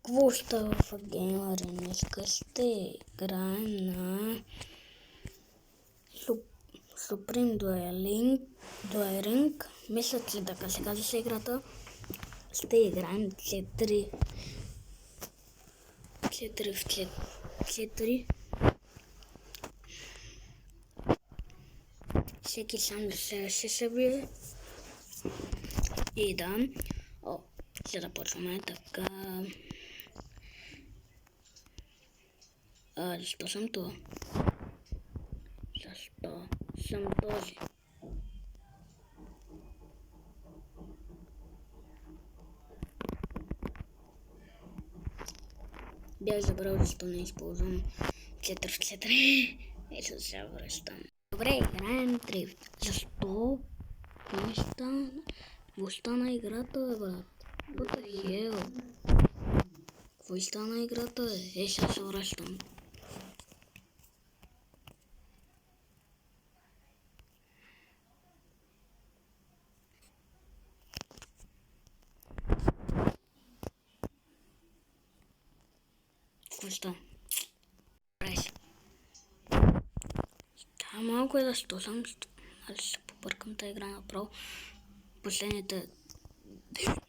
Какво става в геймери? Днеска ще играем на Supreme Dueling. Мисля, че така се казва играта. Ще играем 4 в 4. Всеки сам ще се бие. И да. Ще започваме така. Защо съм това? Защо съм този? Бях забрал, защо не използвам 4 в 4. И се връщам. Добре, играем дрифт. Защо? Какво стана играта, брат? What the hell? Какво стана играта, бе? Сега се връщам. Какво стана? Малко е защо съм. Аз ще се побъркам тази игра направо. Последните...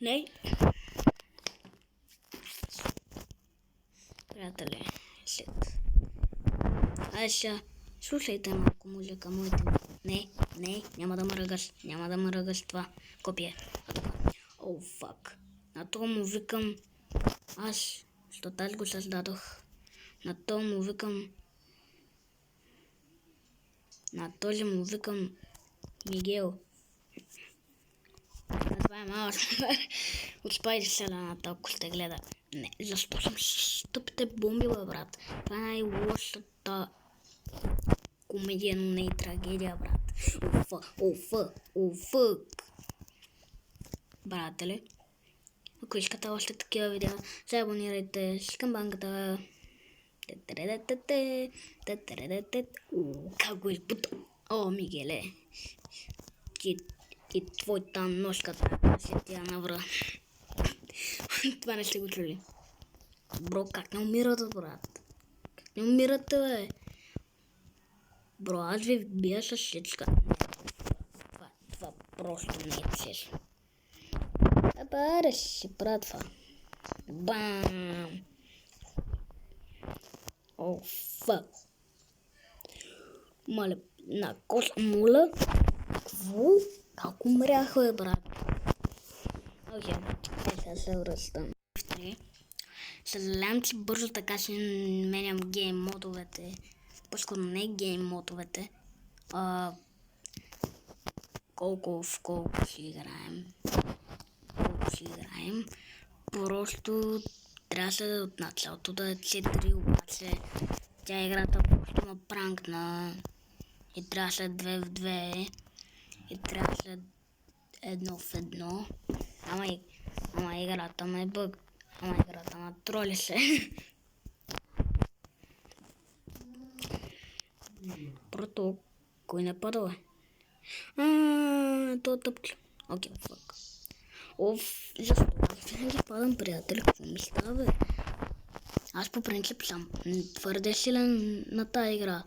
Не! Приятели, след... Сега слушайте малко музика, моите. Не, няма да ме ръгаш това копие. О, фак. На това му викам... защото аз го създадох. На този му викам Мигел. Това е малък от Спайдер вселената, ако сте гледа. Не, защо съм стъпите бомби, бе, брат? Това е най-лошата комедия, но не и трагедия, брат. Офък. Братели, ако искате още такива видеа, се абонирайте с камбанката. Как го избута? О, Мигеле. И твоята ножка се тя навра. Това не сте го чули. Бро, как не умирате, брат? Как не умирате, бе? Бро, аз ви бия с всичка. Това просто не е честно. Абе, си правя това. Бам! О, фак. Мале, на коса мула. Какво? Как умрях, бе, брат? Окей, сега се връщам. Съжалявам, че бързо така си меням гейм модовете. По-скоро не гейм модовете. Колко си играем. Просто трябва да се от началото да е 4, обаче тя играта просто ме пранкна. И трябва след 2 в 2. И трябва след 1 в 1. Ама играта ме бъг. Ама играта ме троли се. Просто кой не пада, бе? То тъпче. Окей, фак. Защо? Аз винаги падам, приятели. Какво ми става, бе? Аз по принцип съм твърде силен на тази игра.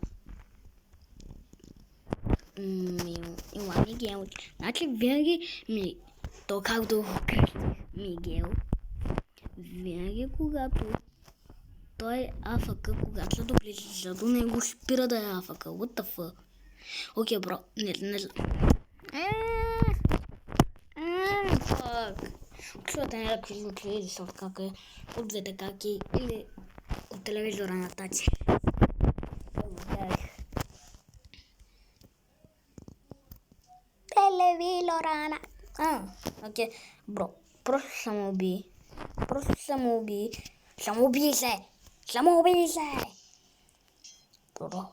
Мигел. Значи винаги то както Мигел. Винаги когато той е АФК, когато се доближи до него, спира да е АФК. What the fuck? Окей, бро. Не знам. Fuck. Чувате някакви звуци или са от двете каки или от телевизора на тати. Телевизора на... окей. Бро, просто самоуби се. Бро.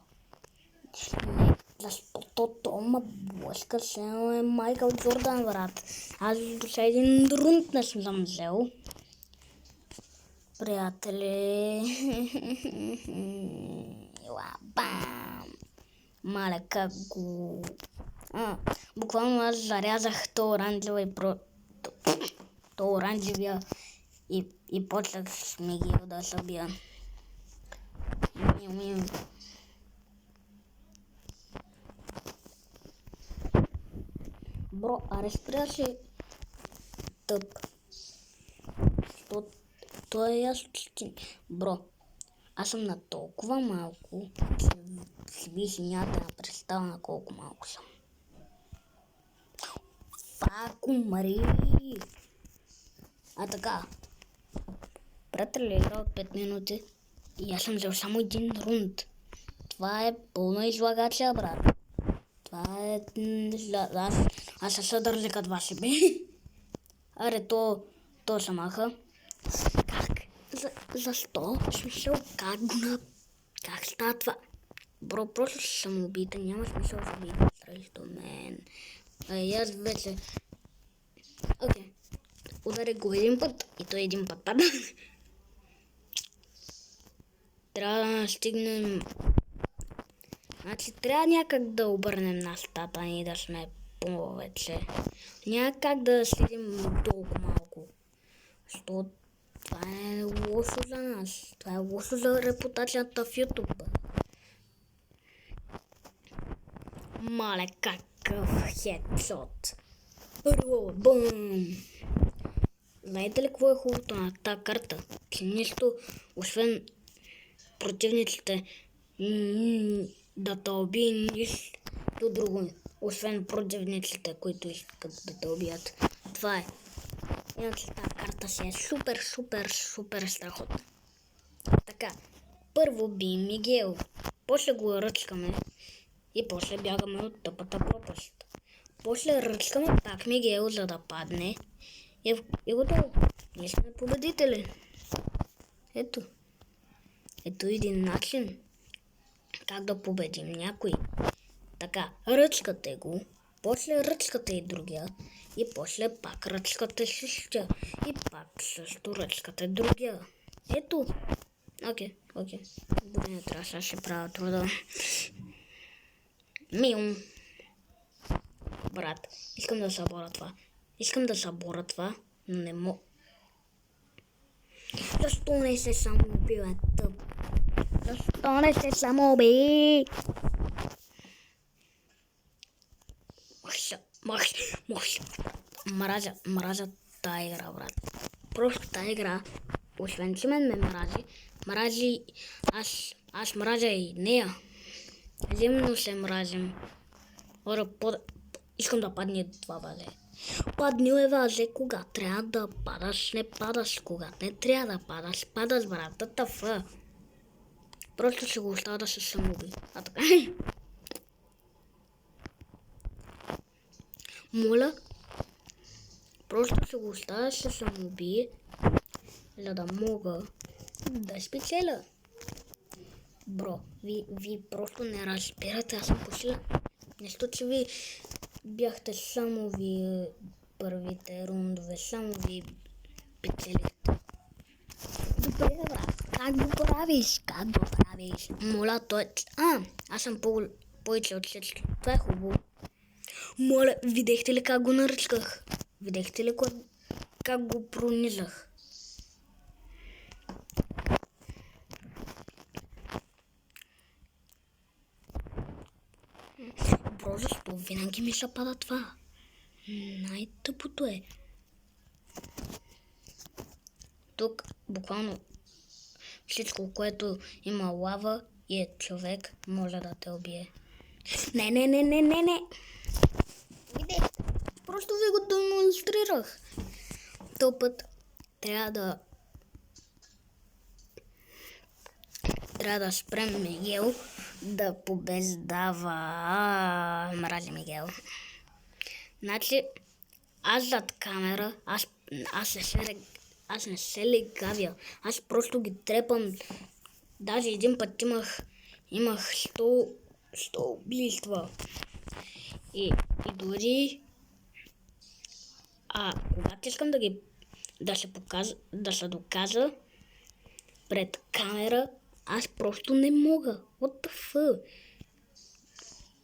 Защото то ма блъска се е Майкъл Джордан, брат. Аз до сега един друнт не съм взел. Приятели. Бам. Мале, как го... буквално аз зарязах то оранжева и то оранжевия И почнах с Мигел да се бия. Бро, аре спряш ли тъп? То е ясно, че... Бро, аз съм на толкова малко, че си виж нямате на представа на колко малко съм. Фак, умри! А така, приятели, игра от 5 минути и аз съм взел само един рунд. Това е пълна излагация, брат. Това е... Аз се съдържа като ваши би. Аре, то се маха. Как? Защо? Смисъл, как става това? Бро, просто ще самоубийте, няма смисъл да убийте срещу мен. Аз вече... Окей. Удари го един път и той един път пада. Трябва да стигнем... Значи трябва някак да обърнем на стата ни да сме повече. Няма как да следим толкова малко. Защото това е лошо за нас. Това е лошо за репутацията в YouTube. Мале, какъв хедшот. Бум! Знаете ли какво е хубавото на тази карта? Че нищо, освен противниците да те убие, нищо друго. Освен противниците, които искат да те убият. Това е. Иначе тази карта си е супер страхотна. Така, първо бием Мигел, после го ръчкаме и после бягаме от тъпата пропаст. После ръчкаме пак Мигел, за да падне и готово. Ние сме победители. Ето един начин как да победим някой. Така, ръчкате го, после ръчкате и другия, и после пак ръчкате същия, и пак също ръчкате другия. Ето. Окей. Не трябва, сега ще правя труда. Миум. Брат, искам да събора това. Но не мога. Защо не се самоуби, тъп? Защо не се самоуби? Мразя тая игра, брат. Просто тая игра, освен че мен ме мрази, аз мразя и нея. Взаимно се мразим. Искам да падне това вазе. Паднил е вазе, кога трябва да падаш, не падаш, когато не трябва да падаш, брат, тъфа. Просто ще го оставя да се самоуби. А така. Моля, просто ще го оставя да се самоубие, за да мога да спечеля. Бро, ви просто не разбирате, аз съм посилен. Нещо, че ви бяхте само ви първите рундове, само ви печелихте. Добре, брат, как го правиш? Моля, аз съм повече от всички. Това е хубаво. Моля, видяхте ли как го наръчках? Видяхте ли как го пронизах? Бро, защо винаги ми се пада това? Най-тъпото е. Тук буквално всичко, което има лава и е човек, може да те убие. Не. Видяхте, просто ви го демонстрирах. Този път трябва да спрем Мигел да побеждава. Мразя Мигел. Значи, аз зад камера, аз не се легавя. Аз просто ги трепам. Даже един път имах 100 убийства. И дори когато искам да се докажа пред камера, аз просто не мога. What the fuck?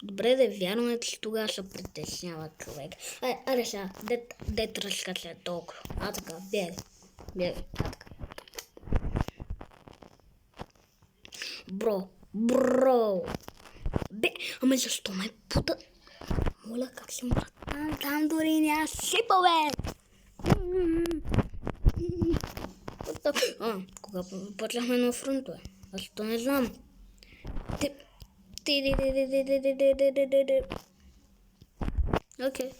Добре да е вярно, е, че тогава се притеснява човек. Аре сега, дет ръчка се толкова. Така, бегай. Бягай. Бро. Ама защо ме пута? Моля, как си брат? Там дори няма шипове. Кога почнахме на фронта? Аз то не знам. Окей.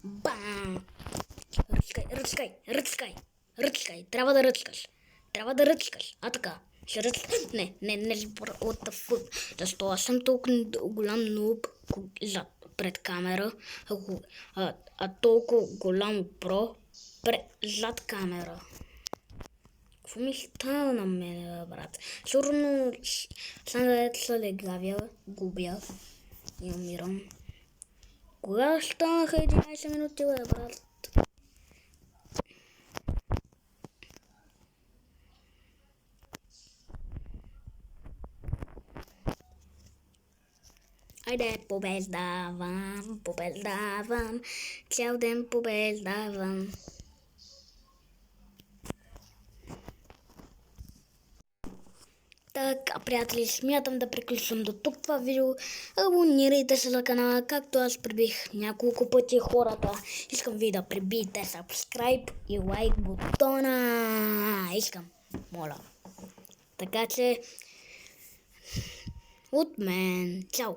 Бам! Ръчкай. Трябва да ръчкаш. А така. Ще ръчкаш. Не. What the fuck? Защо аз съм толкова голям нуб пред камера, а толкова голям про зад камера? Какво ми става на мен, брат? Сигурно съм да се легавя, губя и умирам. Кога станаха 11 минути, брат? Айде, побеждавам, цял ден побеждавам. Така, приятели, смятам да приключвам до тук това видео. Абонирайте се за канала, както аз прибих няколко пъти хората. Искам ви да прибиете subscribe и лайк бутона. Моля. Така че, от мен, чао!